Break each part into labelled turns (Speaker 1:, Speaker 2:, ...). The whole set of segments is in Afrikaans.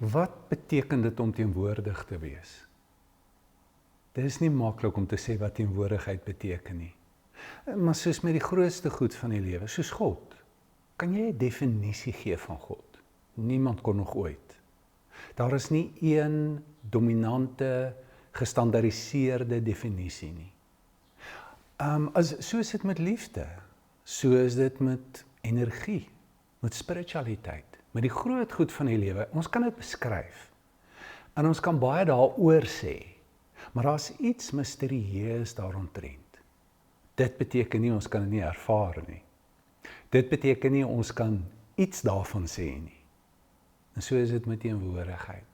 Speaker 1: Wat beteken dit om teenwoordig te wees? Dit is nie maklik om te sê wat teenwoordigheid beteken nie. Maar soos met die grootste goed van die lewe, soos God, kan jy 'n definisie gee van God? Niemand kon nog ooit. Daar is nie een dominante, gestandaardiseerde definisie nie. So is dit met liefde, so is dit met energie, met spiritualiteit, met die groot goed van die lewe. Ons kan dit beskryf, en ons kan baie daaroor sê, maar daar's iets misterieus daaromtrent. Dit beteken nie ons kan dit nie ervaar nie. Dit beteken nie ons kan iets daarvan sê nie. En so is dit met teenwoordigheid.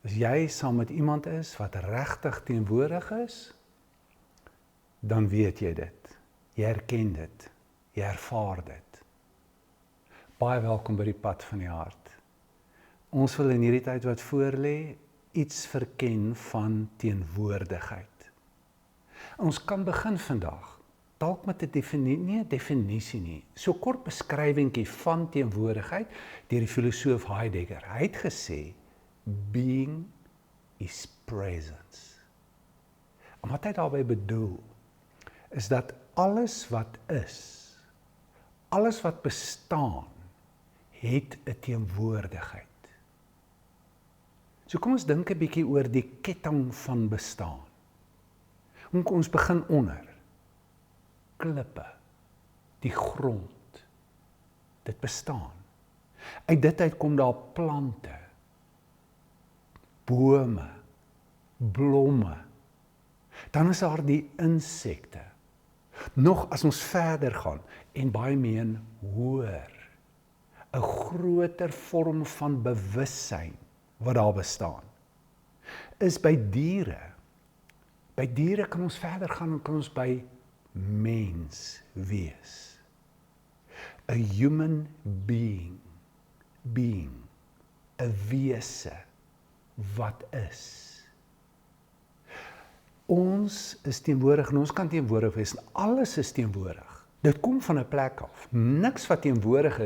Speaker 1: As jy saam met iemand is wat regtig teenwoordig is, dan weet jy dit. Jy herken dit. Jy ervaar dit. Baie welkom by die pad van die hart. Ons wil in hierdie tyd wat voorlê, iets verken van teenwoordigheid. Ons kan begin vandag, dalk met 'n definisie nie, so kort beskrywingkie van teenwoordigheid deur die filosoof Heidegger. Hy het gesê, being is presence. En wat hy daarby bedoel, is dat alles wat is, alles wat bestaan, het 'n teenwoordigheid. So kom ons dink 'n bietjie oor die ketting van bestaan. Kom ons begin onder. Klippe, die grond, dit bestaan. Uit dit uit kom daar plante, bome, blomme. Dan is daar die insekte. Nog as ons verder gaan en baie meer hoër, 'n groter vorm van bewussyn wat daar bestaan, is by diere. By diere kan ons verder gaan en kan ons by mens wees. A human being, 'n wese wat is. Ons is teenwoordig en ons kan teenwoordig wees en alles is teenwoordig. Dit kom van 'n plek af. Niks wat teenwoordig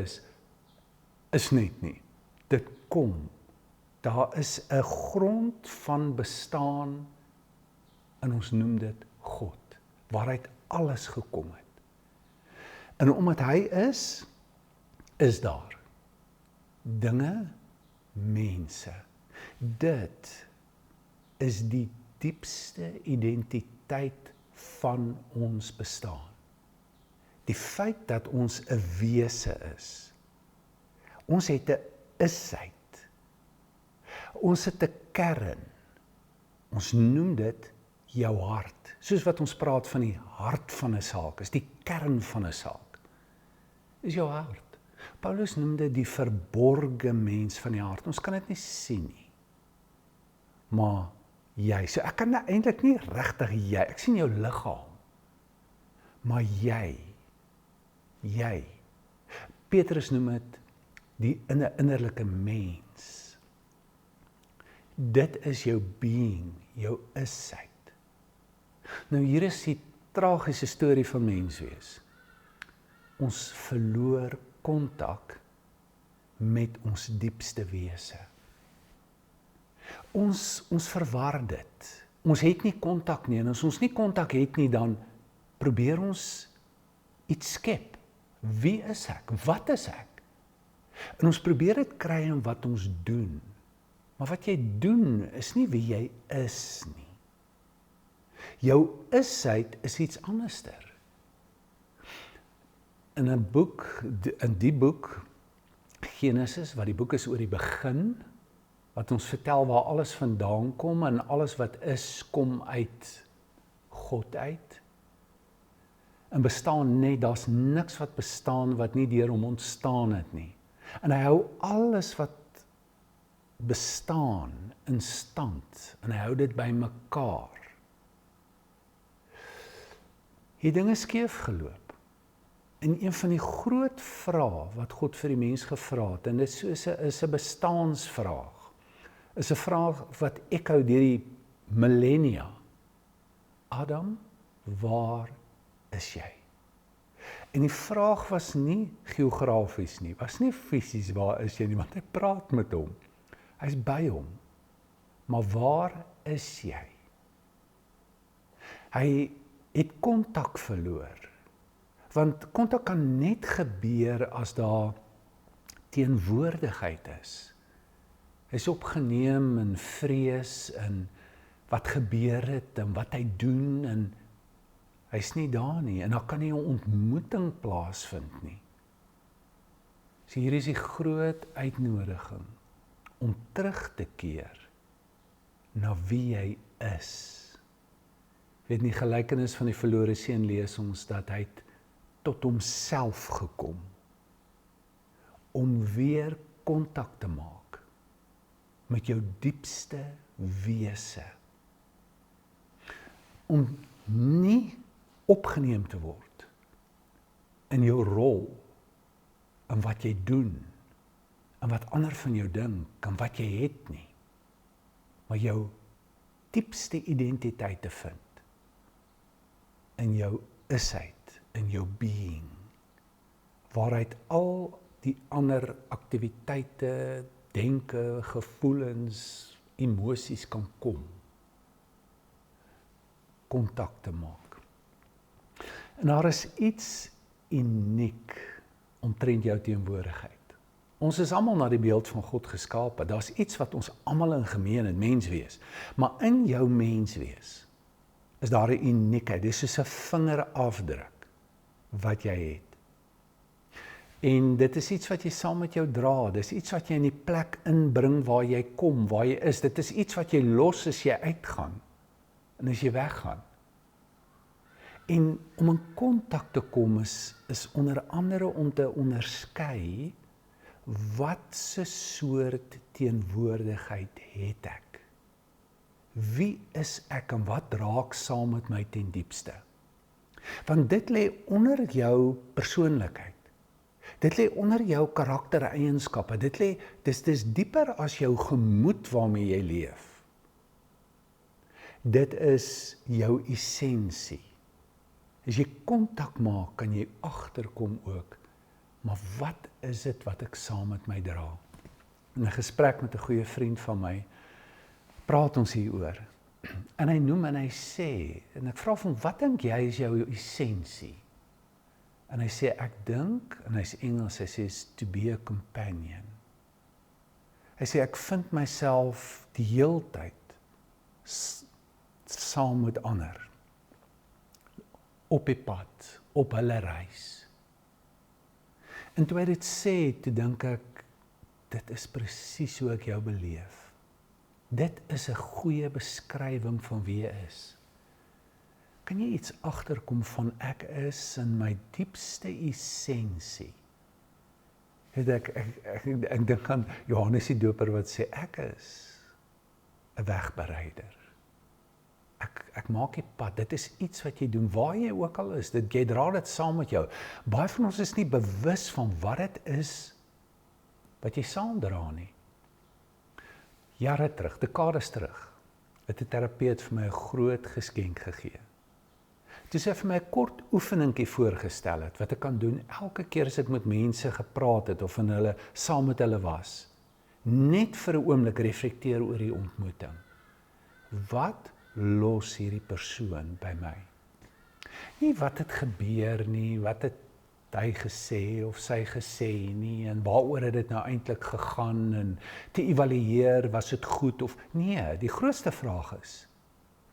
Speaker 1: is net nie. Dit kom. Daar is 'n grond van bestaan en ons noem dit God, waaruit alles gekom het. En omdat hy is daar dinge, mense. Dit is die diepste identiteit van ons bestaan. Die feit dat ons 'n wese is. Ons het 'n isheid. Ons het 'n kern. Ons noem dit jou hart. Soos wat ons praat van die hart van 'n saak, is die kern van 'n saak. Is jou hart. Paulus noem dit die verborge mens van die hart. Ons kan dit nie sien nie. Maar jy, so ek kan nou eintlik nie regtig jy, ek sien jou liggaam. Maar jy, Petrus noem dit die innerlike mens. Dit is jou being, jou isheid. Nou hier is die tragiese storie van menswees. Ons verloor kontak met ons diepste wese. Ons verwar dit. Ons het nie kontak nie, en as ons nie kontak het nie, dan probeer ons iets skep. Wie is ek? Wat is ek? En ons probeer dit kry in wat ons doen. Maar wat jy doen is nie wie jy is nie. Jou isheid is iets anderster. In die boek, Genesis, wat die boek is oor die begin, wat ons vertel waar alles vandaan kom, en alles wat is, kom uit God uit. En bestaan net, daar's niks wat bestaan wat nie deur hom ontstaan het nie. En hy hou alles wat bestaan in stand, en hy hou dit by mekaar. Die dinge skeef geloop. En een van die groot vrae wat God vir die mens gevra het, en dit is 'n bestaansvraag, is 'n vraag wat ekhou deur die millennia. Adam, waar is jy? En die vraag was nie geografies nie, was nie fisies waar is jy nie, want hy praat met hom. Hy's by hom. Maar waar is jy? Hy het kontak verloor. Want kontak kan net gebeur as daar teenwoordigheid is. Hy's opgeneem in vrees, in wat gebeur het, en wat hy doen, en hy's nie daar nie, en daar kan nie 'n ontmoeting plaasvind nie. So hier is die groot uitnodiging, om terug te keer, na wie hy is. Weet nie, gelykenis van die verlore seun lees ons, dat hy tot homself gekom, om weer kontak te maak, met jou diepste wese, om nie opgeneem te word in jou rol, in wat jy doen, in wat ander van jou dink, in wat jy het nie, maar jou diepste identiteit te vind, in jou isheid, in jou being, waaruit al die ander aktiwiteite, denke, gevoelens, emosies kan kom, kontak te maak. En daar is iets uniek omtrent jou teenwoordigheid. Ons is almal na die beeld van God geskape. Daar's iets wat ons almal in gemeen het, menswees. Maar in jou menswees is daar 'n uniekheid. Dis soos 'n vingerafdruk wat jy het. En dit is iets wat jy saam met jou dra. Dis iets wat jy in die plek inbring waar jy kom, waar jy is. Dit is iets wat jy los as jy uitgaan en as jy weggaan. En om in kontak te kom is onder andere om te onderskei wat se soort teenwoordigheid het ek? Wie is ek en wat dra ek saam met my ten diepste? Want dit lê onder jou persoonlikheid. Dit lê onder jou karaktereienskappe. Dis dieper as jou gemoed waarmee jy leef. Dit is jou essensie. As jy kontak maak, kan jy agterkom ook, maar wat is dit wat ek saam met my dra? In 'n gesprek met 'n goeie vriend van my, praat ons hieroor. En hy noem en hy sê, en ek vra hom, wat dink jy is jou essensie? En hy sê, ek dink, en hy's Engels, hy sê, to be a companion. Hy sê, ek vind myself die heeltyd saam met ander, op die pad, op hulle reis. En toe hy dit sê, toe dink ek, dit is presies hoe ek jou beleef. Dit is 'n goeie beskrywing van wie jy is. Kan jy iets agterkom van ek is in my diepste essensie? Ek dink aan Johannes die Doper wat sê, ek is 'n wegbereider. Ek maak die pad, dit is iets wat jy doen, waar jy ook al is, jy dra dit saam met jou. Baie van ons is nie bewus van wat dit is, wat jy saamdra nie. Jare terug, dekades terug, het 'n terapeut vir my 'n groot geskenk gegee. Toe sy vir my 'n kort oefeningkie voorgestel het, wat ek kan doen elke keer as ek met mense gepraat het, of saam met hulle was, net vir 'n oomblik reflekteer oor die ontmoeting. Wat los hierdie persoon by my? Nie wat het gebeur nie, wat het hy gesê of sy gesê nie, en waaroor het dit nou eintlik gegaan, en te evalueer, was dit goed of nee, die grootste vraag is,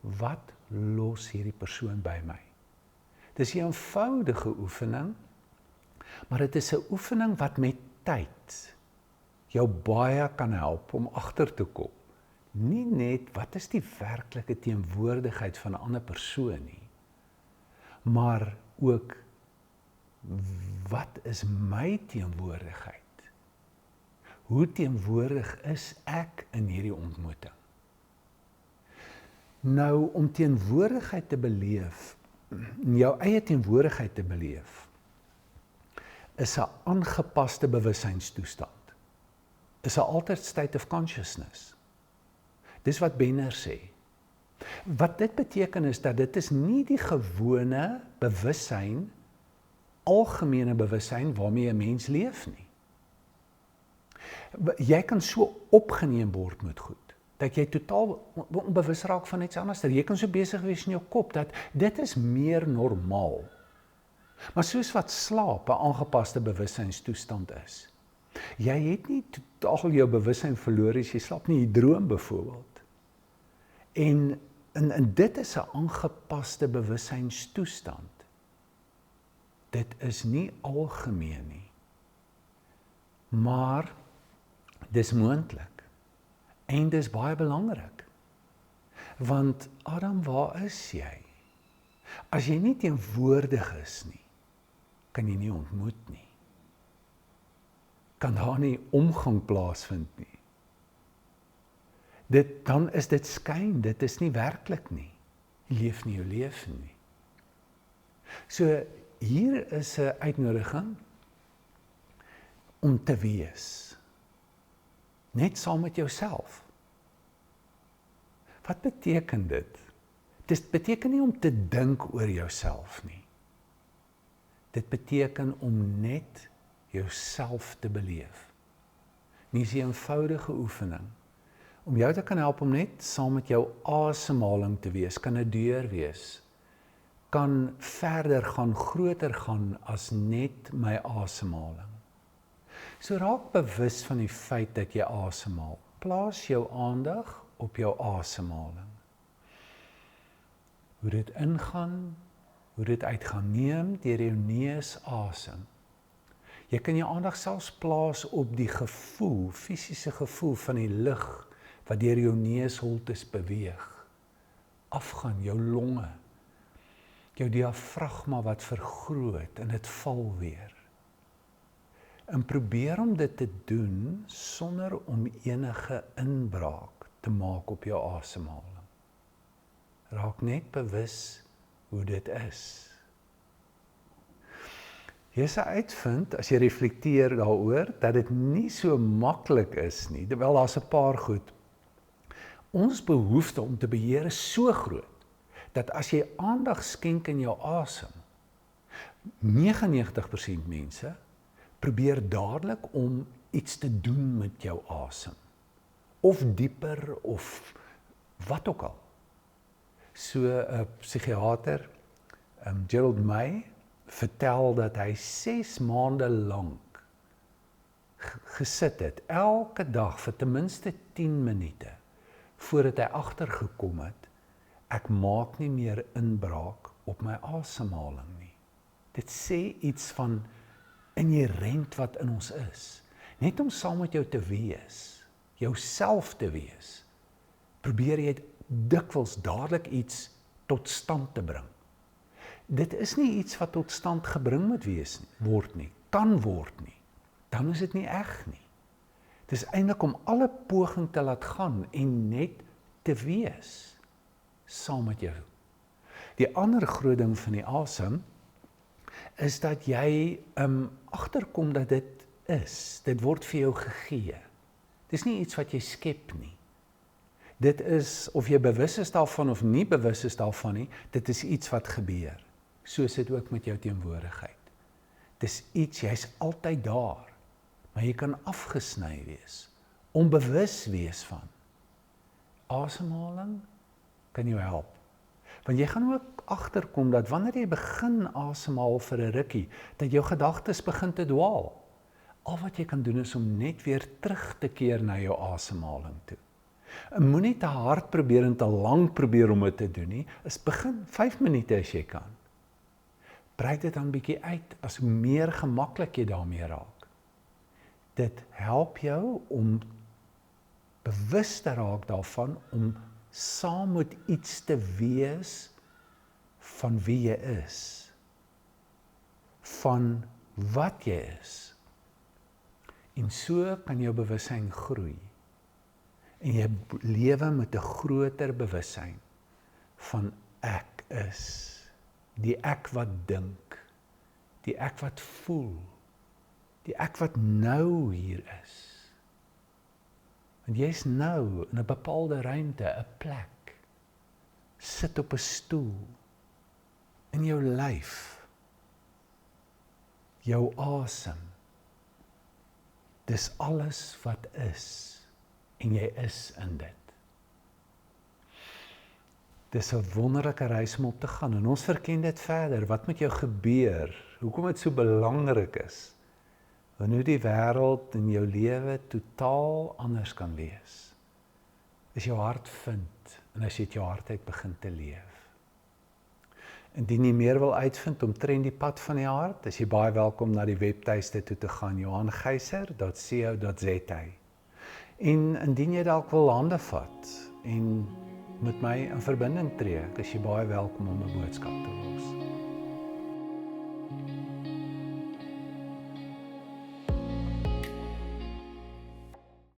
Speaker 1: wat los hierdie persoon by my? Dis 'n eenvoudige oefening, maar dit is 'n oefening wat met tyd jou baie kan help om agter te kom. Nie net wat is die werklike teenwoordigheid van 'n ander persoon nie, maar ook wat is my teenwoordigheid? Hoe teenwoordig is ek in hierdie ontmoeting? Nou, om teenwoordigheid te beleef, jou eie teenwoordigheid te beleef, is 'n aangepaste bewussynsstoestand. Is 'n altered state of consciousness. Dis wat Benner sê. Wat dit beteken is dat dit is nie die gewone bewussyn, algemene bewussyn waarmee 'n mens leef nie. Jy kan so opgeneem word met goed, dat jy totaal onbewus raak van iets anders. Jy kan so besig wees in jou kop, dat dit is meer normaal. Maar soos wat slaap 'n aangepaste bewussyinstoestand is, jy het nie totaal jou bewussyn verloor as jy slaap nie, jy droom byvoorbeeld. En dit is 'n aangepaste bewussynstoestand. Dit is nie algemeen nie. Maar dis moontlik. En dis baie belangrik. Want Adam, waar is jy? As jy nie teenwoordig is nie, kan jy nie ontmoet nie. Kan daar nie omgang plaasvind nie. Dan is dit skyn, dit is nie werklik nie. Jy leef nie jou lewe nie. So hier is 'n uitnodiging om te wees. Net saam met jouself. Wat beteken dit? Dit beteken nie om te dink oor jouself nie. Dit beteken om net jouself te beleef. Nie is 'n eenvoudige oefening. Om jou te kan help om net saam met jou asemhaling te wees, kan 'n deur wees. Kan verder gaan, groter gaan as net my asemhaling. So raak bewus van die feit dat jy asemhaal. Plaas jou aandag op jou asemhaling. Hoe dit ingaan, hoe dit uitgaan, neem deur jou neus asem. Jy kan jou aandag selfs plaas op die gevoel, fisiese gevoel van die lug wat deur jou neusholtes beweeg. Afgaan, jou longe, jou diafragma wat vergroot en dit val weer. En probeer om dit te doen sonder om enige inbraak te maak op jou asemhaling. Raak net bewus hoe dit is. Jy sal uitvind, as jy reflekteer daaroor, dat dit nie so maklik is nie, terwyl daar's 'n paar goed. Ons behoefte om te beheer is so groot, dat as jy aandag skenk in jou asem, 99% mense probeer dadelik om iets te doen met jou asem. Of dieper, of wat ook al. So 'n psigiater, Gerald May, vertel dat hy 6 maande lank gesit het, elke dag vir ten minste 10 minute, voordat hy agtergekom het, ek maak nie meer inbraak op my asemhaling nie. Dit sê iets van inherent wat in ons is. Net om saam met jou te wees, jouself te wees, probeer jy dikwels dadelik iets tot stand te bring. Dit is nie iets wat tot stand gebring moet word nie, kan word nie. Dan is dit nie eg nie. Dit is eintlik om alle poging te laat gaan en net te wees saam met jou. Die ander groot ding van die asem is dat jy agterkom dat dit is. Dit word vir jou gegee. Dit is nie iets wat jy skep nie. Dit is, of jy bewus is daarvan of nie bewus is daarvan nie, dit is iets wat gebeur. So is dit ook met jou teenwoordigheid. Dit is iets, jy's altyd daar, maar jy kan afgesny wees, onbewus wees van. Asemhaling kan jou help. Want jy gaan ook agterkom dat wanneer jy begin asemhaal vir 'n rukkie, dat jou gedagtes begin te dwaal. Al wat jy kan doen is om net weer terug te keer na jou asemhaling toe. En moenie te hard probeer en te lank probeer om dit te doen nie. Is begin 5 minute as jy kan. Brei dit dan bietjie uit, as hoe meer gemaklik jy daarmee raak. Dit help jou om bewus te raak daarvan, om saam met iets te wees van wie jy is, van wat jy is. En so kan jou bewussyn groei. En jy lewe met 'n groter bewussyn van ek is. Die ek wat dink, die ek wat voel, die ek wat nou hier is. Want jy's nou in 'n bepaalde ruimte, 'n plek, sit op 'n stoel, in jou lyf, jou asem. Dis alles wat is, en jy is in dit. Dis 'n wonderlike reis om op te gaan, en ons verken dit verder. Wat met jou gebeur? Hoekom dit so belangrik is? En hoe die wêreld in jou lewe totaal anders kan wees. As jou hart vind, en as jy uit jou hart uit begin te leef. Indien jy meer wil uitvind omtrent die pad van die hart, is jy baie welkom na die webtuiste toe te gaan, johangeyser.co.za. En indien jy dalk wil hande vat, en met my in verbinding tree, is jy baie welkom om 'n boodskap te doen.